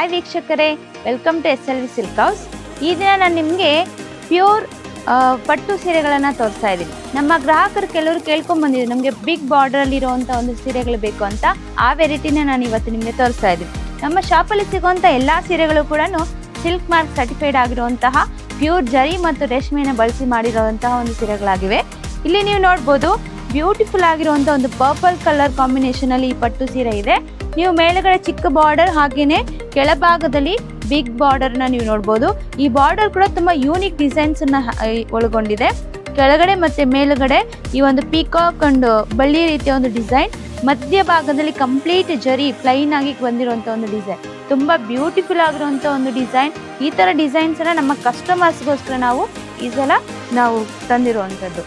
Hi ವೀಕ್ಷಕರೇ, welcome to SLV silk house. ಈ ದಿನ ನಾನು ನಿಮಗೆ ಪ್ಯೂರ್ ಪಟ್ಟು ಸೀರೆಗಳನ್ನು ತೋರಿಸ್ತಾ ಇದ್ದೀನಿ. ನಮ್ಮ ಗ್ರಾಹಕರು ಕೆಲವರು ಕೇಳ್ಕೊಂಡು ಬಂದಿದ್ರು, ನಮಗೆ ಬಿಗ್ ಬಾರ್ಡರಲ್ಲಿ ಇರುವಂಥ ಒಂದು ಸೀರೆಗಳು ಬೇಕು ಅಂತ. ಆ ವೆರೈಟಿನ ನಾನು ಇವತ್ತು ನಿಮಗೆ ತೋರಿಸ್ತಾ ಇದ್ದೀನಿ. ನಮ್ಮ ಶಾಪಲ್ಲಿ ಸಿಗುವಂಥ ಎಲ್ಲ ಸೀರೆಗಳು ಕೂಡ ಸಿಲ್ಕ್ ಮಾರ್ಕ್ ಸರ್ಟಿಫೈಡ್ ಆಗಿರುವಂತಹ ಪ್ಯೂರ್ ಜರಿ ಮತ್ತು ರೇಷ್ಮೆಯನ್ನು ಬಳಸಿ ಮಾಡಿರುವಂತಹ ಒಂದು ಸೀರೆಗಳಾಗಿವೆ. ಇಲ್ಲಿ ನೀವು ನೋಡ್ಬೋದು, ಬ್ಯೂಟಿಫುಲ್ ಆಗಿರುವಂಥ ಒಂದು ಪರ್ಪಲ್ ಕಲರ್ ಕಾಂಬಿನೇಷನ್ ಅಲ್ಲಿ ಈ ಪಟ್ಟು ಸೀರೆ ಇದೆ. ನೀವು ಮೇಲ್ಗಡೆ ಚಿಕ್ಕ ಬಾರ್ಡರ್ ಹಾಗೇನೆ ಕೆಳಭಾಗದಲ್ಲಿ ಬಿಗ್ ಬಾರ್ಡರ್ನ ನೀವು ನೋಡ್ಬೋದು. ಈ ಬಾರ್ಡರ್ ಕೂಡ ತುಂಬಾ ಯೂನಿಕ್ ಡಿಸೈನ್ಸ್ ಅನ್ನ ಒಳಗೊಂಡಿದೆ. ಕೆಳಗಡೆ ಮತ್ತೆ ಮೇಲುಗಡೆ ಈ ಒಂದು ಪೀಕಾಕ್ ಅಂಡ್ ಬಳ್ಳಿ ರೀತಿಯ ಒಂದು ಡಿಸೈನ್, ಮಧ್ಯ ಭಾಗದಲ್ಲಿ ಕಂಪ್ಲೀಟ್ ಜರಿ ಪ್ಲೈನ್ ಆಗಿ ಬಂದಿರುವಂತ ಒಂದು ಡಿಸೈನ್, ತುಂಬಾ ಬ್ಯೂಟಿಫುಲ್ ಆಗಿರುವಂತ ಒಂದು ಡಿಸೈನ್. ಈ ತರ ಡಿಸೈನ್ಸ್ ಅನ್ನ ನಮ್ಮ ಕಸ್ಟಮರ್ಸ್ಗೋಸ್ಕರ ಈ ಸಲ ನಾವು ತಂದಿರುವಂತದ್ದು.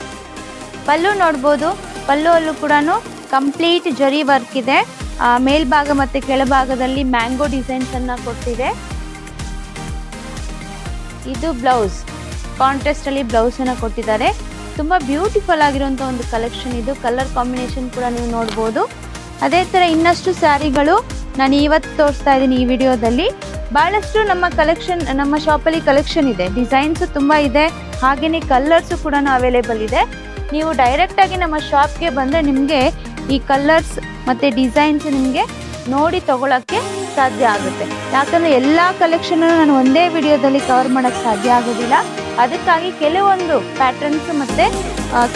ಪಲ್ಲು ನೋಡ್ಬೋದು, ಪಲ್ಲುವಲ್ಲೂ ಕೂಡ ಕಂಪ್ಲೀಟ್ ಜರಿ ವರ್ಕ್ ಇದೆ. ಮೇಲ್ಭಾಗ ಮತ್ತೆ ಕೆಳಭಾಗದಲ್ಲಿ ಮ್ಯಾಂಗೋ ಡಿಸೈನ್ಸ್ ಅನ್ನ ಕೊಟ್ಟಿದೆ. ಇದು ಬ್ಲೌಸ್, ಕಾಂಟ್ರಾಸ್ಟ್ ಅಲ್ಲಿ ಬ್ಲೌಸ್ ಅನ್ನ ಕೊಟ್ಟಿದ್ದಾರೆ. ತುಂಬಾ ಬ್ಯೂಟಿಫುಲ್ ಆಗಿರುವಂತ ಒಂದು ಕಲೆಕ್ಷನ್ ಇದು. ಕಲರ್ ಕಾಂಬಿನೇಷನ್ ಕೂಡ ನೀವು ನೋಡ್ಬೋದು. ಅದೇ ತರ ಇನ್ನಷ್ಟು ಸ್ಯಾರಿಗಳು ನಾನು ಇವತ್ತು ತೋರಿಸ್ತಾ ಇದ್ದೀನಿ ಈ ವಿಡಿಯೋದಲ್ಲಿ. ಬಹಳಷ್ಟು ನಮ್ಮ ಶಾಪಲ್ಲಿ ಕಲೆಕ್ಷನ್ ಇದೆ, ಡಿಸೈನ್ಸ್ ತುಂಬಾ ಇದೆ, ಹಾಗೇನೆ ಕಲರ್ಸ್ ಕೂಡ ಅವೈಲೇಬಲ್ ಇದೆ. ನೀವು ಡೈರೆಕ್ಟ್ ಆಗಿ ನಮ್ಮ ಶಾಪ್ಗೆ ಬಂದರೆ ನಿಮಗೆ ಈ ಕಲರ್ಸ್ ಮತ್ತು ಡಿಸೈನ್ಸ್ ನಿಮಗೆ ನೋಡಿ ತಗೊಳ್ಳೋಕ್ಕೆ ಸಾಧ್ಯ ಆಗುತ್ತೆ. ಯಾಕಂದರೆ ಎಲ್ಲ ಕಲೆಕ್ಷನ್ ನಾನು ಒಂದೇ ವಿಡಿಯೋದಲ್ಲಿ ಕವರ್ ಮಾಡೋಕ್ಕೆ ಸಾಧ್ಯ ಆಗೋದಿಲ್ಲ. ಅದಕ್ಕಾಗಿ ಕೆಲವೊಂದು ಪ್ಯಾಟರ್ನ್ಸ್ ಮತ್ತು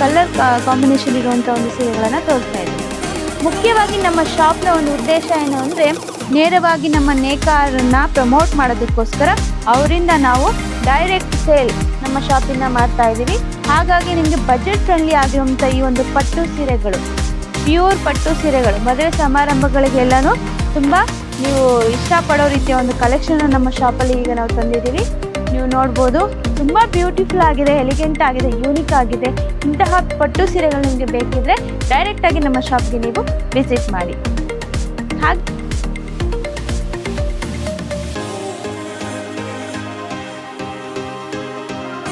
ಕಲರ್ ಕಾಂಬಿನೇಷನ್ ಇರುವಂಥ ಒಂದು ಸೀರೆಗಳನ್ನು ತೋರಿಸ್ತಾ ಇದ್ದೀನಿ. ಮುಖ್ಯವಾಗಿ ನಮ್ಮ ಶಾಪ್ನ ಒಂದು ಉದ್ದೇಶ ಏನು ಅಂದರೆ, ನೇರವಾಗಿ ನಮ್ಮ ನೇಕಾರರನ್ನ ಪ್ರಮೋಟ್ ಮಾಡೋದಕ್ಕೋಸ್ಕರ ಅವರಿಂದ ನಾವು ಡೈರೆಕ್ಟ್ ಸೇಲ್ ನಮ್ಮ ಶಾಪಿಂದ ಮಾಡ್ತಾ ಇದ್ದೀವಿ. ಹಾಗಾಗಿ ನಿಮಗೆ ಬಜೆಟ್ ಫ್ರೆಂಡ್ಲಿ ಆಗಿರುವಂಥ ಈ ಒಂದು ಪಟ್ಟು ಸೀರೆಗಳು, ಪ್ಯೂರ್ ಪಟ್ಟು ಸೀರೆಗಳು ಮದುವೆ ಸಮಾರಂಭಗಳಿಗೆಲ್ಲನೂ ತುಂಬ ನೀವು ಇಷ್ಟಪಡೋ ರೀತಿಯ ಒಂದು ಕಲೆಕ್ಷನ್ ನಮ್ಮ ಶಾಪಲ್ಲಿ ಈಗ ನಾವು ತಂದಿದ್ದೀವಿ. ನೀವು ನೋಡ್ಬೋದು, ತುಂಬ ಬ್ಯೂಟಿಫುಲ್ ಆಗಿದೆ, ಎಲಿಗೆಂಟ್ ಆಗಿದೆ, ಯೂನಿಕ್ ಆಗಿದೆ. ಇಂತಹ ಪಟ್ಟು ಸೀರೆಗಳು ನಿಮಗೆ ಬೇಕಿದ್ರೆ ಡೈರೆಕ್ಟಾಗಿ ನಮ್ಮ ಶಾಪ್ಗೆ ನೀವು ವಿಸಿಟ್ ಮಾಡಿ. ಹಾಗೆ